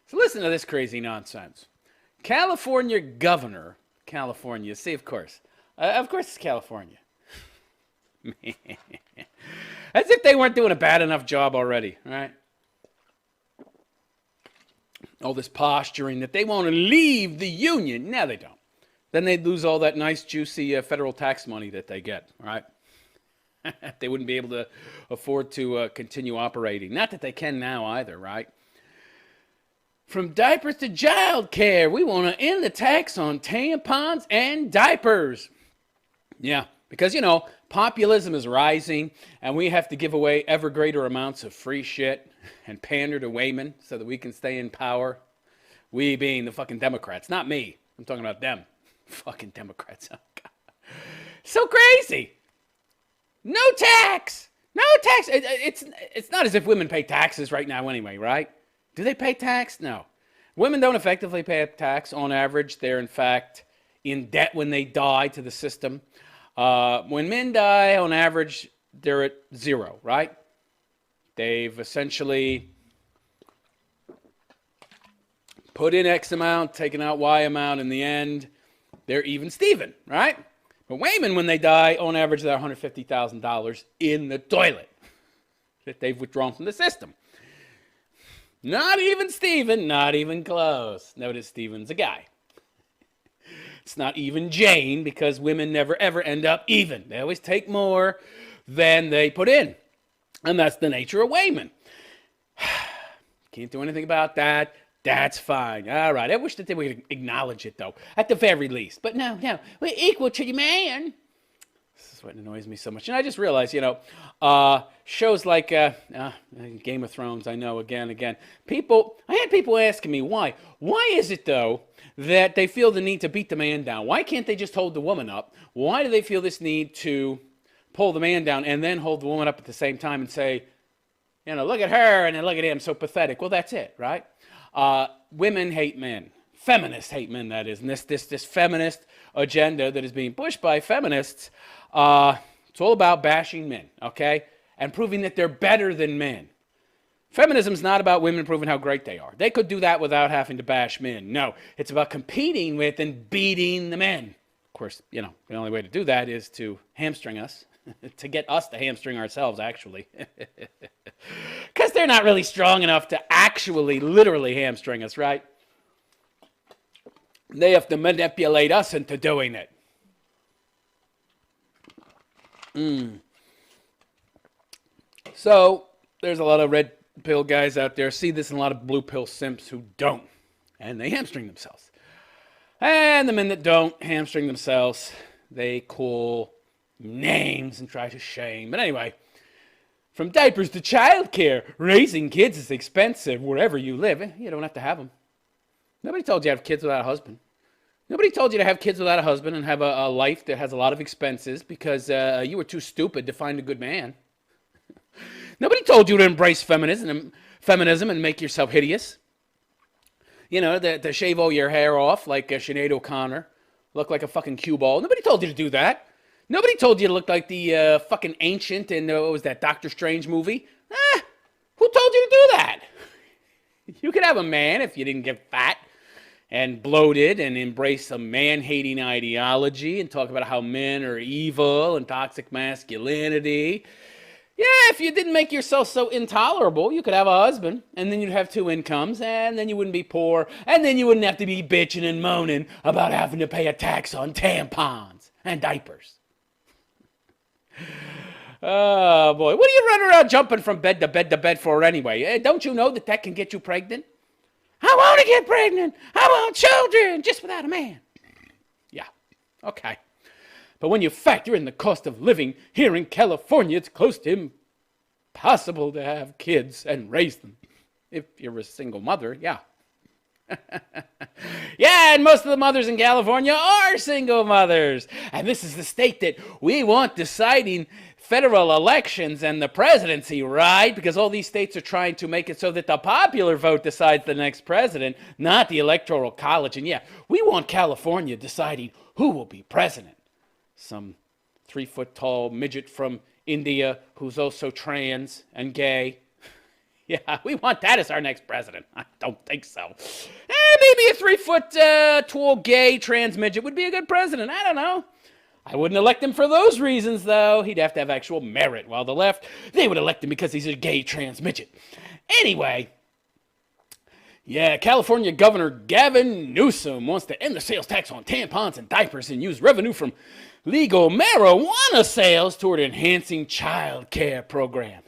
So listen to this crazy nonsense. California governor, California, see, of course it's California. As if they weren't doing a bad enough job already, right? All this posturing that they want to leave the union. No, they don't. Then they'd lose all that nice, juicy federal tax money that they get, right? They wouldn't be able to afford to continue operating. Not that they can now either, right? From diapers to child care, we want to end the tax on tampons and diapers. Yeah, because, populism is rising, and we have to give away ever greater amounts of free shit and pander to Wayman so that we can stay in power. We being the fucking Democrats, not me. I'm talking about them. Fucking Democrats. Oh, God. So crazy. No tax. No tax. It's not as if women pay taxes right now anyway, right? Do they pay tax? No. Women don't effectively pay a tax. On average, they're in fact in debt when they die to the system. When men die, on average, they're at zero, right? They've essentially put in X amount, taken out Y amount. In the end, they're even Steven, right? But women, when they die, on average, they're $150,000 in the toilet that they've withdrawn from the system. Not even Steven, not even close. Notice Steven's a guy. It's not even Jane, because women never ever end up even. They always take more than they put in. And that's the nature of Wayman. Can't do anything about that. That's fine. All right. I wish that they would acknowledge it, though, at the very least. But no, we're equal to the man. This is what annoys me so much. And I just realized, shows like Game of Thrones, I know, again. I had people asking me why. Why is it, though, that they feel the need to beat the man down? Why can't they just hold the woman up? Why do they feel this need to pull the man down and then hold the woman up at the same time and say, look at her and then look at him, so pathetic? Well, that's it, right? Women hate men. Feminists hate men, that is. And this feminist agenda that is being pushed by feminists, it's all about bashing men, okay? And proving that they're better than men. Feminism's not about women proving how great they are. They could do that without having to bash men. No, it's about competing with and beating the men. Of course, the only way to do that is to hamstring us, to get us to hamstring ourselves, actually. Because they're not really strong enough to actually, literally hamstring us, right? They have to manipulate us into doing it. So, there's a lot of red pill guys out there. See this in a lot of blue pill simps who don't. And they hamstring themselves. And the men that don't hamstring themselves, they call names and try to shame. But anyway, from diapers to childcare, raising kids is expensive wherever you live. You don't have to have them. Nobody told you to have kids without a husband. Nobody told you to have kids without a husband and have a life that has a lot of expenses because you were too stupid to find a good man. Nobody told you to embrace feminism and make yourself hideous. To shave all your hair off like Sinead O'Connor, look like a fucking cue ball. Nobody told you to do that. Nobody told you to look like the fucking ancient in, what was that, Doctor Strange movie? Who told you to do that? You could have a man if you didn't get fat and bloated and embrace some man-hating ideology and talk about how men are evil and toxic masculinity. Yeah, if you didn't make yourself so intolerable, you could have a husband, and then you'd have two incomes, and then you wouldn't be poor, and then you wouldn't have to be bitching and moaning about having to pay a tax on tampons and diapers. Oh, boy. What are you running around jumping from bed to bed to bed for anyway? Don't you know that can get you pregnant? I want to get pregnant. I want children, just without a man. Yeah, okay. But when you factor in the cost of living here in California, it's close to impossible to have kids and raise them. If you're a single mother, yeah. Yeah, and most of the mothers in California are single mothers. And this is the state that we want deciding federal elections and the presidency, right? Because all these states are trying to make it so that the popular vote decides the next president, not the Electoral College. And yeah, we want California deciding who will be president. Some 3-foot tall midget from India who's also trans and gay. Yeah, we want that as our next president. I don't think so. Maybe a 3-foot tall gay trans midget would be a good president. I don't know. I wouldn't elect him for those reasons, though. He'd have to have actual merit, while the left, they would elect him because he's a gay trans midget. Anyway, yeah, California Governor Gavin Newsom wants to end the sales tax on tampons and diapers and use revenue from legal marijuana sales toward enhancing child care programs.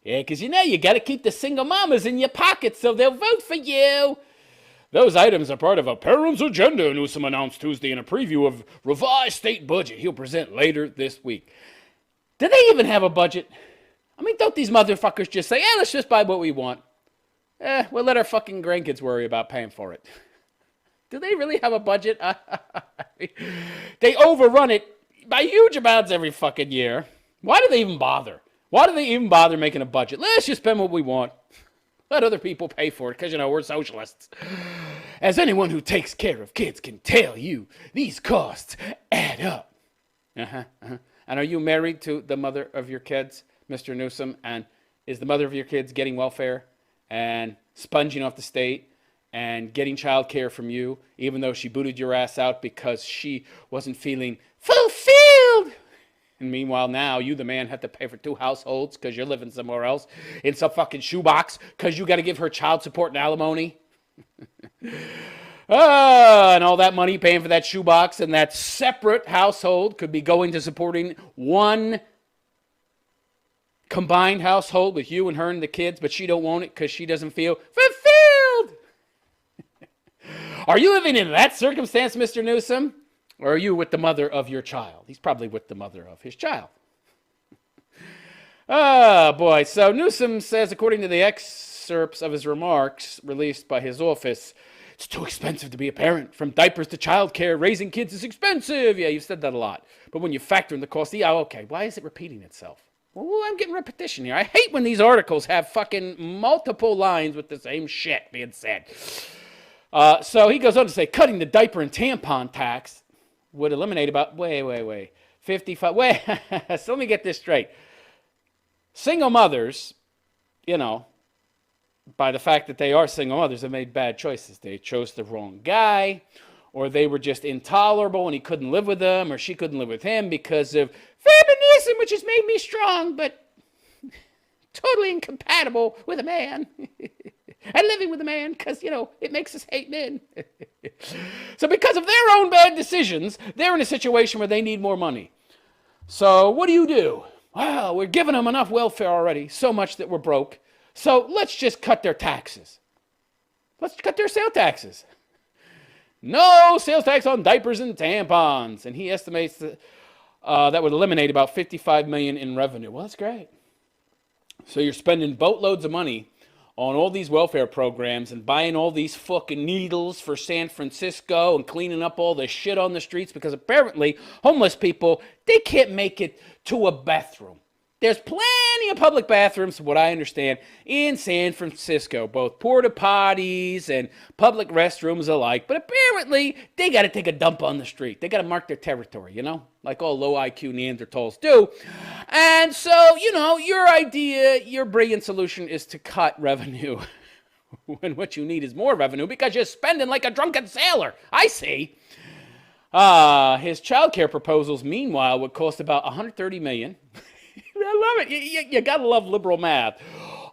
Yeah, because you got to keep the single mamas in your pocket so they'll vote for you. Those items are part of a parent's agenda, Newsom announced Tuesday in a preview of revised state budget he'll present later this week. Do they even have a budget? I mean, don't these motherfuckers just say, let's just buy what we want? We'll let our fucking grandkids worry about paying for it. Do they really have a budget? They overrun it by huge amounts every fucking year. Why do they even bother? Why do they even bother making a budget? Let's just spend what we want. Let other people pay for it, because, we're socialists. As anyone who takes care of kids can tell you, these costs add up. And are you married to the mother of your kids, Mr. Newsom? And is the mother of your kids getting welfare and sponging off the state and getting child care from you, even though she booted your ass out because she wasn't feeling fulfilled? And meanwhile, now you, the man, have to pay for 2 households because you're living somewhere else in some fucking shoebox because you got to give her child support and alimony. And all that money paying for that shoebox and that separate household could be going to supporting one combined household with you and her and the kids, but she don't want it because she doesn't feel fulfilled. Are you living in that circumstance, Mr. Newsom? Or are you with the mother of your child? He's probably with the mother of his child. Oh, boy. So Newsom says, according to the excerpts of his remarks released by his office, it's too expensive to be a parent. From diapers to child care, raising kids is expensive. Yeah, you've said that a lot. But when you factor in the cost, okay, why is it repeating itself? Well, I'm getting repetition here. I hate when these articles have fucking multiple lines with the same shit being said. So he goes on to say, cutting the diaper and tampon tax would eliminate about, 55, so let me get this straight. Single mothers, by the fact that they are single mothers, have made bad choices. They chose the wrong guy, or they were just intolerable and he couldn't live with them, or she couldn't live with him because of feminism, which has made me strong, but totally incompatible with a man. And living with a man because, it makes us hate men. So because of their own bad decisions, they're in a situation where they need more money. So what do? Well, we're giving them enough welfare already, so much that we're broke. So let's just cut their taxes. Let's cut their sales taxes. No sales tax on diapers and tampons. And he estimates that would eliminate about $55 million in revenue. Well, that's great. So you're spending boatloads of money on all these welfare programs and buying all these fucking needles for San Francisco and cleaning up all the shit on the streets because apparently homeless people, they can't make it to a bathroom. There's plenty of public bathrooms, from what I understand, in San Francisco, both porta potties and public restrooms alike. But apparently, they got to take a dump on the street. They got to mark their territory, like all low IQ Neanderthals do. And so, your idea, your brilliant solution is to cut revenue when what you need is more revenue because you're spending like a drunken sailor. I see. His child care proposals, meanwhile, would cost about $130 million. I love it. You gotta love liberal math.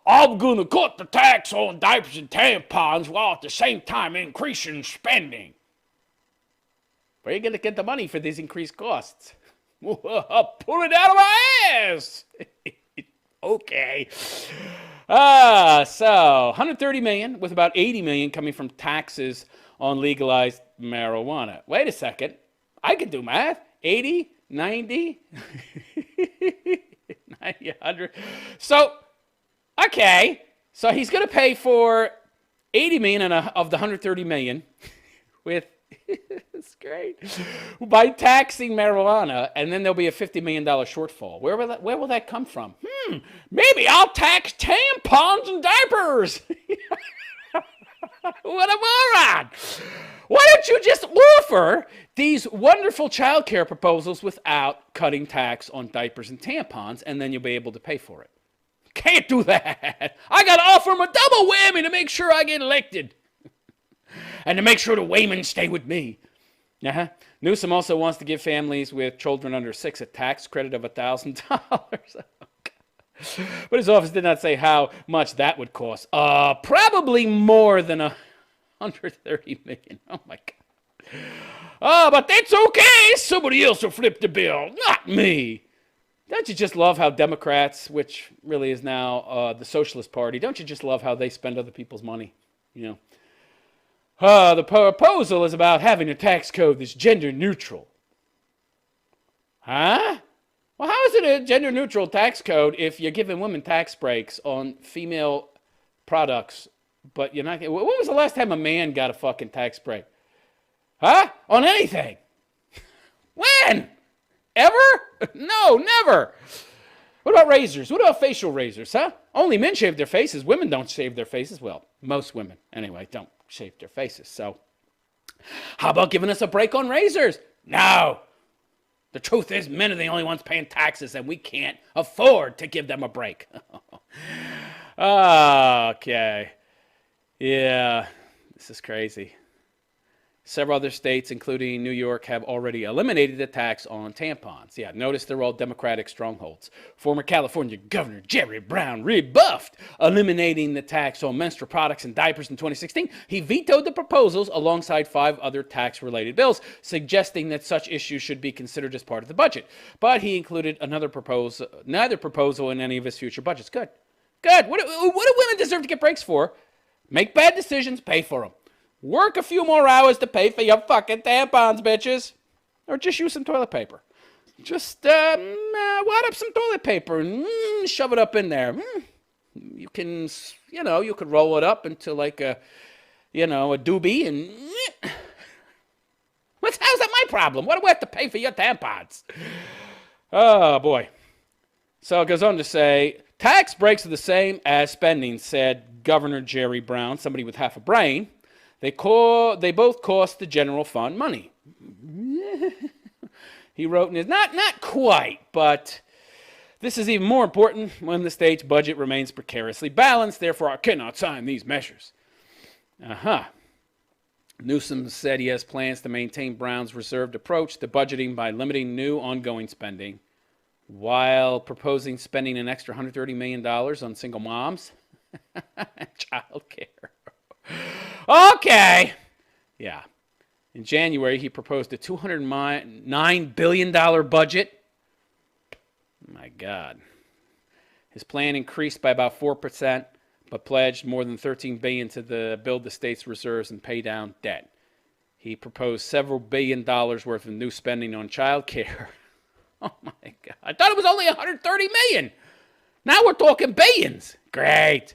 I'm gonna cut the tax on diapers and tampons while at the same time increasing spending. Where are you gonna get the money for these increased costs? Pull it out of my ass. Okay. So $130 million, with about $80 million coming from taxes on legalized marijuana. Wait a second. I can do math. 80, 90. 90, 100. So, okay. So he's going to pay for $80 million of the $130 million with, it's great, by taxing marijuana, and then there'll be a $50 million shortfall. Where will that come from? Maybe I'll tax tampons and diapers. What a moron. Why don't you just offer these wonderful child care proposals without cutting tax on diapers and tampons, and then you'll be able to pay for it? can't do that. I got to offer him a double whammy to make sure I get elected. And to make sure the Wayman stay with me. Uh-huh. Newsom also wants to give families with children under 6 a tax credit of $1,000. But his office did not say how much that would cost. Probably more than $130 million. Oh, my God. But that's okay. Somebody else will flip the bill, not me. Don't you just love how Democrats, which really is now the Socialist Party, don't you just love how they spend other people's money? You know, the proposal is about having a tax code that's gender neutral. Huh? Well, how is it a gender neutral tax code if you're giving women tax breaks on female products, but you're not? When was the last time a man got a fucking tax break? Huh? On anything? When? Ever? No, never. What about razors? What about facial razors, huh? Only men shave their faces. Women don't shave their faces. Well, most women, anyway, don't shave their faces. So, how about giving us a break on razors? No. The truth is, men are the only ones paying taxes, and we can't afford to give them a break. Okay. Yeah, this is crazy. Several other states, including New York, have already eliminated the tax on tampons. Yeah, notice they're all Democratic strongholds. Former California Governor Jerry Brown rebuffed eliminating the tax on menstrual products and diapers in 2016. He vetoed the proposals alongside 5 other tax-related bills, suggesting that such issues should be considered as part of the budget. But he included neither proposal in any of his future budgets. Good. Good. What do women deserve to get breaks for? Make bad decisions, pay for them. Work a few more hours to pay for your fucking tampons, bitches. Or just use some toilet paper. Just wad up some toilet paper and shove it up in there. You can, you could roll it up into like a doobie and... How's that my problem? What do we have to pay for your tampons? Oh, boy. So it goes on to say, tax breaks are the same as spending, said Governor Jerry Brown, somebody with half a brain. They both cost the general fund money. He wrote in his, not quite, but this is even more important when the state's budget remains precariously balanced. Therefore, I cannot sign these measures. Newsom said he has plans to maintain Brown's reserved approach to budgeting by limiting new ongoing spending while proposing spending an extra $130 million on single moms and child care. Okay. Yeah. In January, he proposed a $209 billion budget. My God. His plan increased by about 4%, but pledged more than $13 billion to build the state's reserves and pay down debt. He proposed several $1 billion worth of new spending on child care. Oh, my God. I thought it was only $130 million. Now we're talking billions. Great.